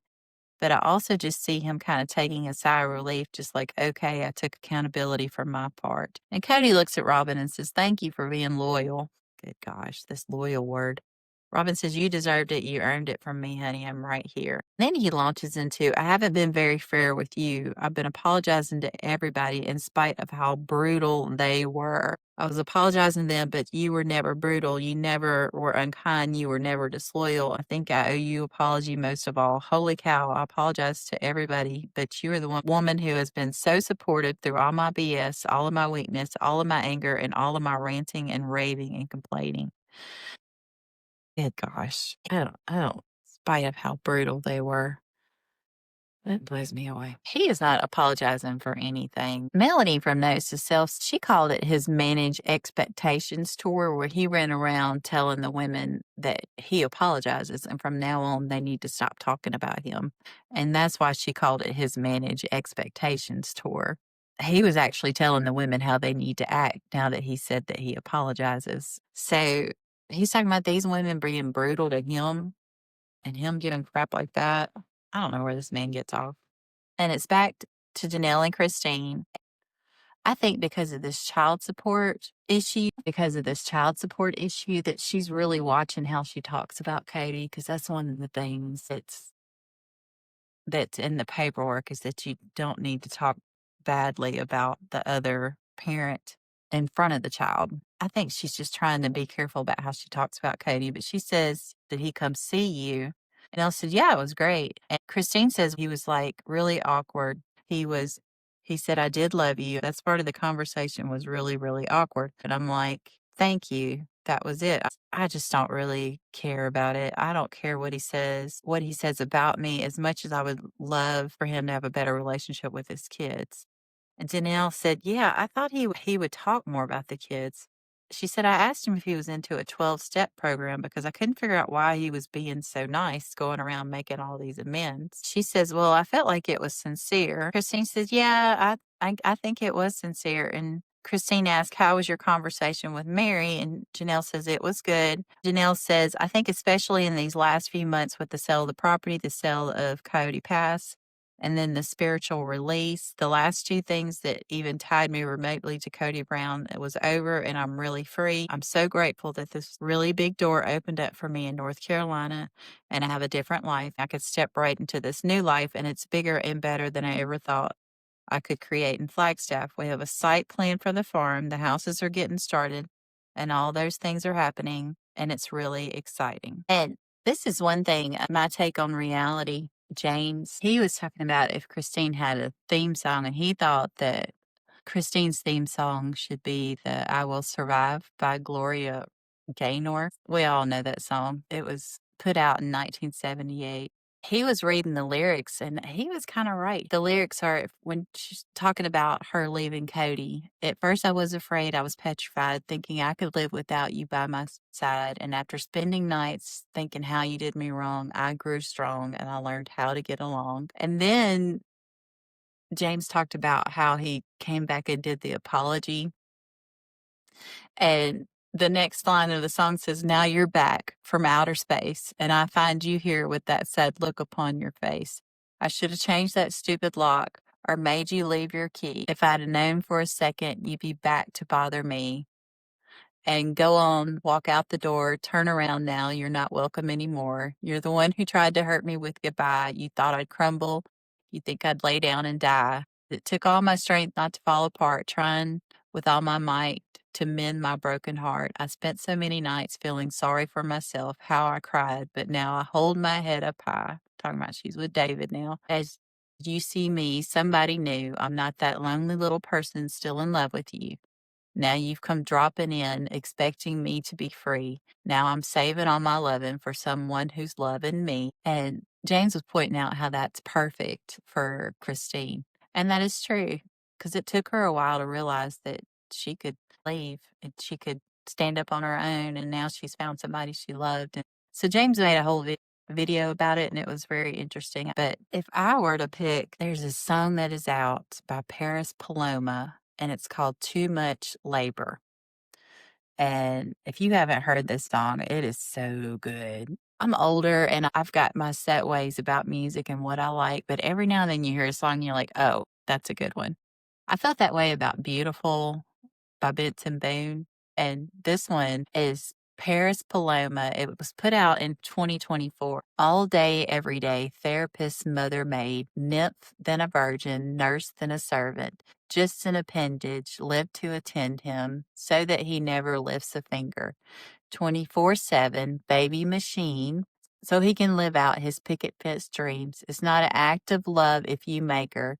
But I also just see him kind of taking a sigh of relief, just like, okay, I took accountability for my part. And Kody looks at Robyn and says, thank you for being loyal. Good gosh, this loyal word. Robyn says, you deserved it. You earned it from me, honey. I'm right here. Then he launches into, I haven't been very fair with you. I've been apologizing to everybody in spite of how brutal they were. I was apologizing to them, but you were never brutal. You never were unkind. You were never disloyal. I think I owe you apology most of all. Holy cow, I apologize to everybody, but you are the one woman who has been so supportive through all my BS, all of my weakness, all of my anger, and all of my ranting and raving and complaining. Good gosh. In spite of how brutal they were. That blows me away. He is not apologizing for anything. Melanie from Notes to Self, she called it his Manage Expectations tour, where he ran around telling the women that he apologizes, and from now on, they need to stop talking about him. And that's why she called it his Manage Expectations tour. He was actually telling the women how they need to act now that he said that he apologizes. So he's talking about these women being brutal to him and him giving crap like that. I don't know where this man gets off. And it's back to Janelle and Christine. I think because of this child support issue, that she's really watching how she talks about Kody, because that's one of the things that's in the paperwork, is that you don't need to talk badly about the other parent in front of the child. I think she's just trying to be careful about how she talks about Kody, but she says, did he come see you? And Elle said, yeah, it was great. And Christine says he was like really awkward. He was He said, I did love you. That's part of the conversation was really, really awkward. And I'm like, thank you. That was it. I just don't really care about it. I don't care what he says about me, as much as I would love for him to have a better relationship with his kids. And Janelle said, yeah, I thought he would talk more about the kids. She said, I asked him if he was into a 12-step program because I couldn't figure out why he was being so nice, going around making all these amends. She says, well, I felt like it was sincere. Christine says, yeah, I think it was sincere. And Christine asked, how was your conversation with Meri? And Janelle says, it was good. Janelle says, I think especially in these last few months with the sale of the property, the sale of Kody Pass, and then the spiritual release, the last two things that even tied me remotely to Kody Brown, it was over and I'm really free. I'm so grateful that this really big door opened up for me in North Carolina and I have a different life. I could step right into this new life and it's bigger and better than I ever thought I could create in Flagstaff. We have a site plan for the farm. The houses are getting started and all those things are happening and it's really exciting. And this is one thing, my take on reality. James, he was talking about if Christine had a theme song, and he thought that Christine's theme song should be the I Will Survive by Gloria Gaynor. We all know that song. It was put out in 1978. He was reading the lyrics and he was kind of right. The lyrics are when she's talking about her leaving Kody. At first, I was afraid, I was petrified, thinking I could live without you by my side. And after spending nights thinking how you did me wrong, I grew strong and I learned how to get along. And then James talked about how he came back and did the apology. And the next line of the song says, now you're back from outer space, and I find you here with that sad look upon your face. I should have changed that stupid lock or made you leave your key. If I'd have known for a second you'd be back to bother me. And go on, walk out the door, turn around now, you're not welcome anymore. You're the one who tried to hurt me with goodbye. You thought I'd crumble. You think I'd lay down and die. It took all my strength not to fall apart, trying with all my might to mend my broken heart. I spent so many nights feeling sorry for myself, how I cried, but now I hold my head up high. Talking about she's with David now. As you see me, somebody new. I'm not that lonely little person still in love with you. Now you've come dropping in, expecting me to be free. Now I'm saving all my loving for someone who's loving me. And James was pointing out how that's perfect for Christine. And that is true, because it took her a while to realize that she could leave and she could stand up on her own. And now she's found somebody she loved. And so James made a whole video about it, and it was very interesting. But if I were to pick, there's a song that is out by Paris Paloma, and it's called Too Much Labor. And if you haven't heard this song, it is so good. I'm older and I've got my set ways about music and what I like, but every now and then you hear a song and you're like, oh, that's a good one. I felt that way about Beautiful by Benson Boone. And this one is Paris Paloma. It was put out in 2024. All day, every day, therapist, mother, maid, nymph, then a virgin, nurse, then a servant, just an appendage, live to attend him, so that he never lifts a finger. 24/7, baby machine, so he can live out his picket fence dreams. It's not an act of love if you make her.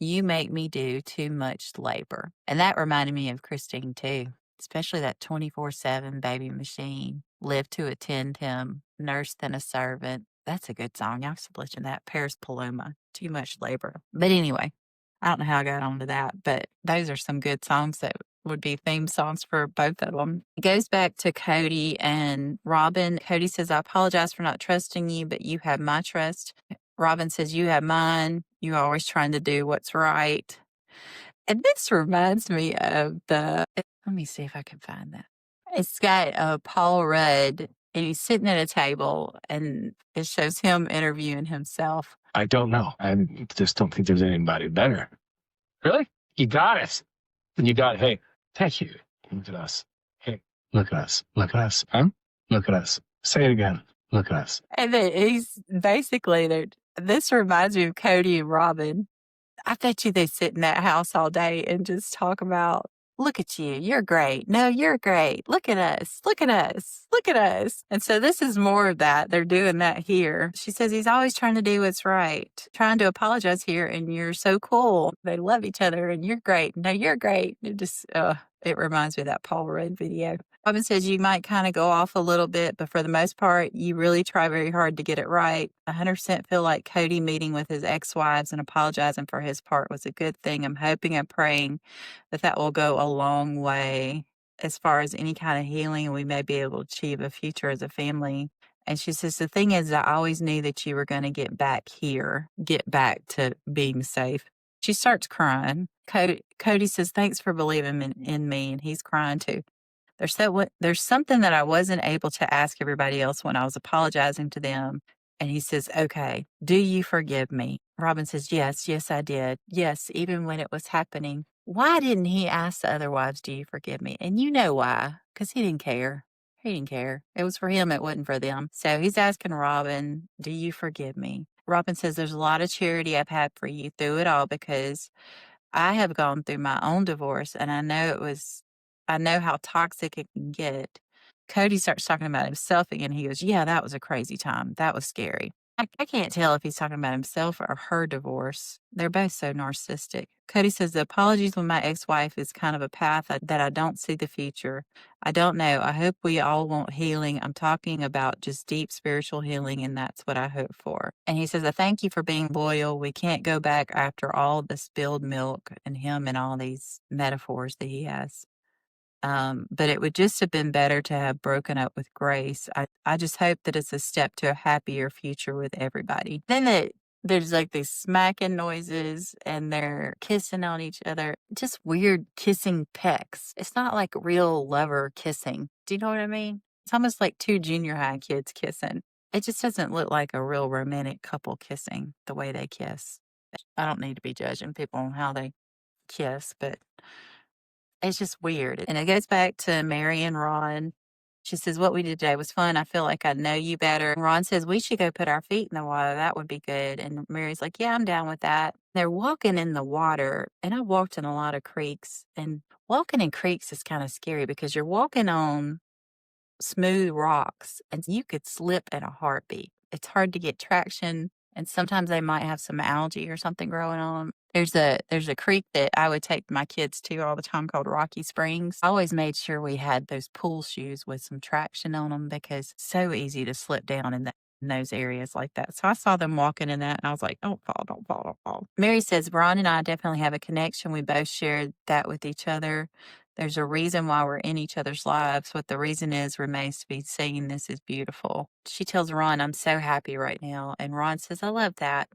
You make me do too much labor. And that reminded me of Christine too, especially that 24/7 baby machine, live to attend him, nurse than a servant. That's a good song. Y'all should listen to that. Paris Paloma, too much labor. But anyway, I don't know how I got onto that, but those are some good songs that would be theme songs for both of them. It goes back to Kody and Robyn. Kody says, I apologize for not trusting you, but you have my trust. Robyn says, you have mine. You're always trying to do what's right. And this reminds me of let me see if I can find that. It's got Paul Rudd, and he's sitting at a table, and it shows him interviewing himself. I don't know. I just don't think there's anybody better. Really? You got it. You got it. Hey, thank you. Look at us. Hey, look at us. Look at us. Huh? Look at us. Say it again. Look at us. And then he's basically there. This reminds me of Kody and Robyn. I bet you they sit in that house all day and just talk about Look at you. You're great. No, you're great. Look at us. Look at us. Look at us. And so this is more of that. They're doing that here. She says he's always trying to do what's right, trying to apologize here. And you're so cool. They love each other and you're great. No, you're great. It reminds me of that Paul Rudd video. Robyn says you might kind of go off a little bit, but for the most part, you really try very hard to get it right. 100% feel like Kody meeting with his ex-wives and apologizing for his part was a good thing. I'm hoping and praying that will go a long way as far as any kind of healing, and we may be able to achieve a future as a family. And she says, the thing is, I always knew that you were going to get back here, get back to being safe. She starts crying. Kody says, thanks for believing in me. And he's crying too. There's something that I wasn't able to ask everybody else when I was apologizing to them. And he says, okay, do you forgive me? Robyn says, yes, I did. Yes, even when it was happening. Why didn't he ask the other wives, do you forgive me? And you know why, because he didn't care. He didn't care. It was for him. It wasn't for them. So he's asking Robyn, do you forgive me? Robyn says, there's a lot of charity I've had for you through it all because I have gone through my own divorce and I know how toxic it can get. Kody starts talking about himself again. He goes, yeah, that was a crazy time. That was scary. I can't tell if he's talking about himself or her divorce. They're both so narcissistic. Kody says, the apologies with my ex-wife is kind of a path that I don't see the future. I don't know. I hope we all want healing. I'm talking about just deep spiritual healing, and that's what I hope for. And he says, I thank you for being loyal. We can't go back after all the spilled milk and him and all these metaphors that he has. But it would just have been better to have broken up with Grace. I just hope that it's a step to a happier future with everybody. There's like these smacking noises and they're kissing on each other. Just weird kissing pecks. It's not like real lover kissing. Do you know what I mean? It's almost like two junior high kids kissing. It just doesn't look like a real romantic couple kissing the way they kiss. I don't need to be judging people on how they kiss, but it's just weird. And it goes back to Meri and Ron. She says, what we did today was fun. I feel like I know you better. And Ron says, we should go put our feet in the water. That would be good. And Meri's like, yeah, I'm down with that. They're walking in the water. And I walked in a lot of creeks. And walking in creeks is kind of scary because you're walking on smooth rocks and you could slip in a heartbeat. It's hard to get traction. And sometimes they might have some algae or something growing on. There's a creek that I would take my kids to all the time called Rocky Springs. I always made sure we had those pool shoes with some traction on them because it's so easy to slip down in those areas like that. So I saw them walking in that and I was like, don't fall, don't fall, don't fall. Meri says, Ron and I definitely have a connection. We both shared that with each other. There's a reason why we're in each other's lives. What the reason is remains to be seen. This is beautiful. She tells Ron, I'm so happy right now. And Ron says, I love that.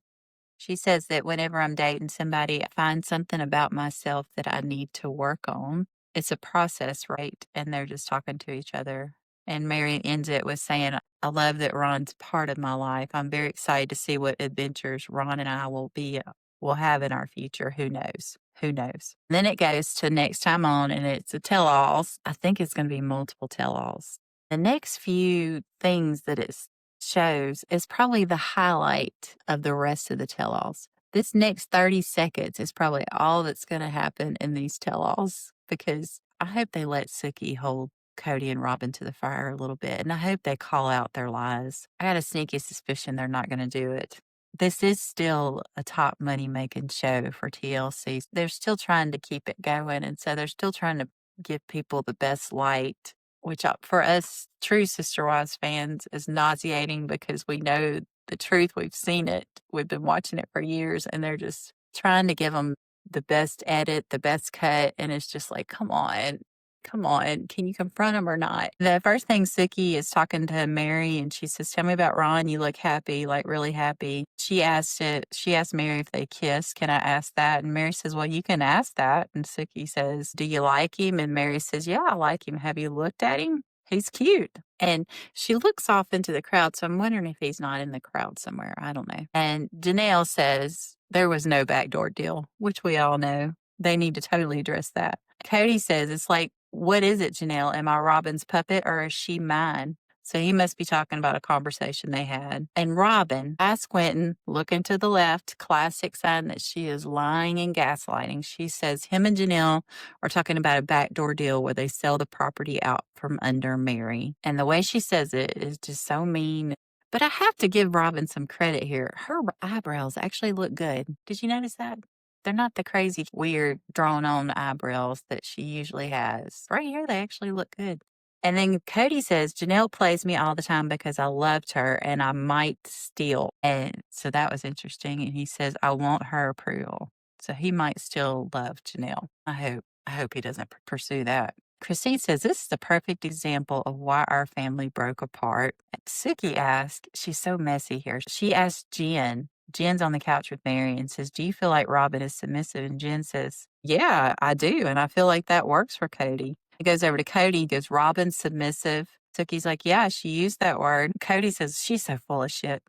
She says that whenever I'm dating somebody, I find something about myself that I need to work on. It's a process, right? And they're just talking to each other. And Meri ends it with saying, I love that Ron's part of my life. I'm very excited to see what adventures Ron and I will have in our future. Who knows? Who knows? Then it goes to next time on, and it's a tell-alls. I think it's going to be multiple tell-alls. The next few things that it shows is probably the highlight of the rest of the tell-alls. This next 30 seconds is probably all that's going to happen in these tell-alls because I hope they let Suki hold Kody and Robyn to the fire a little bit, and I hope they call out their lies. I got a sneaky suspicion they're not going to do it. This is still a top money-making show for TLC. They're still trying to keep it going, and so they're still trying to give people the best light, which for us true Sister Wives fans is nauseating because we know the truth. We've seen it. We've been watching it for years, and they're just trying to give them the best edit, the best cut, and it's just like, come on. Come on, can you confront him or not? The first thing, Suki is talking to Meri and she says, tell me about Ron. You look happy, like really happy. She asked Meri if they kiss. Can I ask that? And Meri says, well, you can ask that. And Suki says, do you like him? And Meri says, yeah, I like him. Have you looked at him? He's cute. And she looks off into the crowd. So I'm wondering if he's not in the crowd somewhere. I don't know. And Janelle says there was no backdoor deal, which we all know. They need to totally address that. Kody says, it's like, what is it, Janelle? Am I Robyn's puppet or is she mine? So he must be talking about a conversation they had. And Robyn, I squinting, looking to the left, classic sign that she is lying and gaslighting. She says him and Janelle are talking about a backdoor deal where they sell the property out from under Meri. And the way she says it is just so mean. But I have to give Robyn some credit here. Her eyebrows actually look good. Did you notice that? They're not the crazy, weird, drawn on eyebrows that she usually has. Right here, they actually look good. And then Kody says, Janelle plays me all the time because I loved her and I might steal. And so that was interesting. And he says, I want her approval. So he might still love Janelle. I hope he doesn't pursue that. Christine says, this is the perfect example of why our family broke apart. And Suki asked, she's so messy here. She asked Jen. Jen's on the couch with Meri and says, do you feel like Robyn is submissive? And Jen says, yeah, I do. And I feel like that works for Kody. He goes over to Kody. He goes, Robyn's submissive. Suki's like, yeah, she used that word. Kody says, she's so full of shit.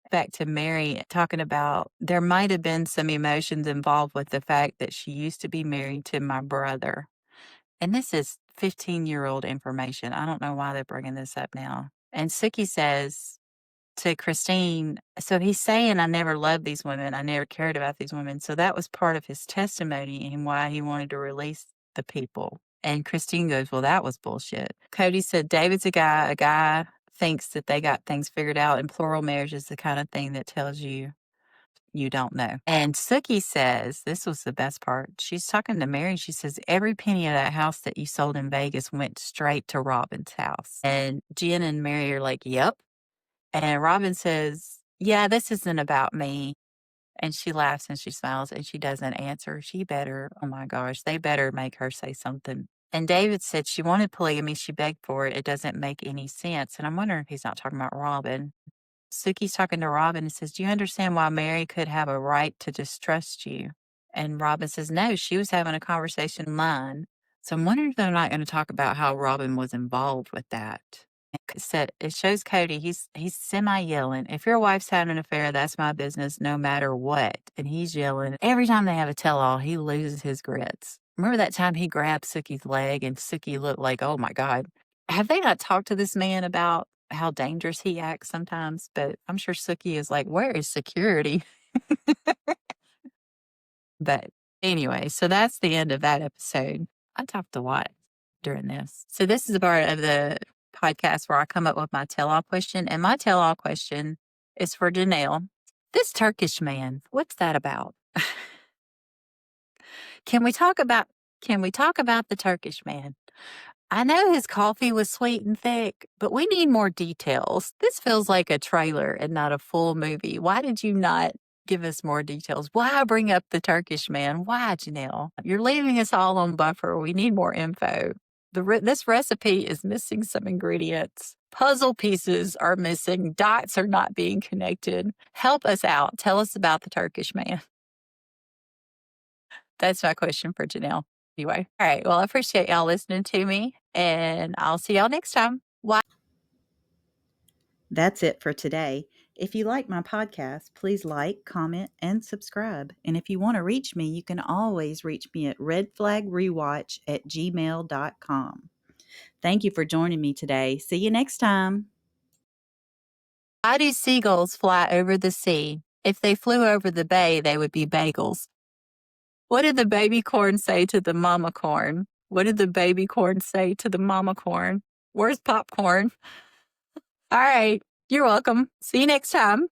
Back to Meri talking about there might have been some emotions involved with the fact that she used to be married to my brother. And this is 15-year-old information. I don't know why they're bringing this up now. And Suki says to Christine, so he's saying, I never loved these women. I never cared about these women. So that was part of his testimony and why he wanted to release the people. And Christine goes, well, that was bullshit. Kody said, David's a guy thinks that they got things figured out, and plural marriage is the kind of thing that tells you you don't know. And Suki says, this was the best part. She's talking to Meri. She says, every penny of that house that you sold in Vegas went straight to Robyn's house. And Jen and Meri are like, yep. And Robyn says, yeah, this isn't about me. And she laughs and she smiles and she doesn't answer. She better, oh my gosh, they better make her say something. And David said she wanted polygamy. She begged for it. It doesn't make any sense. And I'm wondering if he's not talking about Robyn. Suki's talking to Robyn and says, do you understand why Meri could have a right to distrust you? And Robyn says, no, she was having a conversation online. So I'm wondering if they're not going to talk about how Robyn was involved with that. It shows Kody, he's semi-yelling, if your wife's having an affair, that's my business no matter what. And he's yelling. Every time they have a tell-all, he loses his grits. Remember that time he grabbed Suki's leg and Suki looked like, oh my God. Have they not talked to this man about how dangerous he acts sometimes? But I'm sure Suki is like, where is security? But anyway, so that's the end of that episode. I talked a lot during this. So this is a part of the podcast where I come up with my tell-all question. And my tell-all question is for Janelle. This Turkish man, what's that about? Can we talk about the Turkish man? I know his coffee was sweet and thick, but we need more details. This feels like a trailer and not a full movie. Why did you not give us more details? Why bring up the Turkish man? Why, Janelle? You're leaving us all on buffer. We need more info. This recipe is missing some ingredients. Puzzle pieces are missing. Dots are not being connected. Help us out. Tell us about the Turkish man. That's my question for Janelle. Anyway, all right. Well, I appreciate y'all listening to me, and I'll see y'all next time. Bye. That's it for today. If you like my podcast, please like, comment, and subscribe. And if you want to reach me, you can always reach me at redflagrewatch@gmail.com. Thank you for joining me today. See you next time. Why do seagulls fly over the sea? If they flew over the bay, they would be bagels. What did the baby corn say to the mama corn? What did the baby corn say to the mama corn? Where's popcorn? All right. You're welcome. See you next time.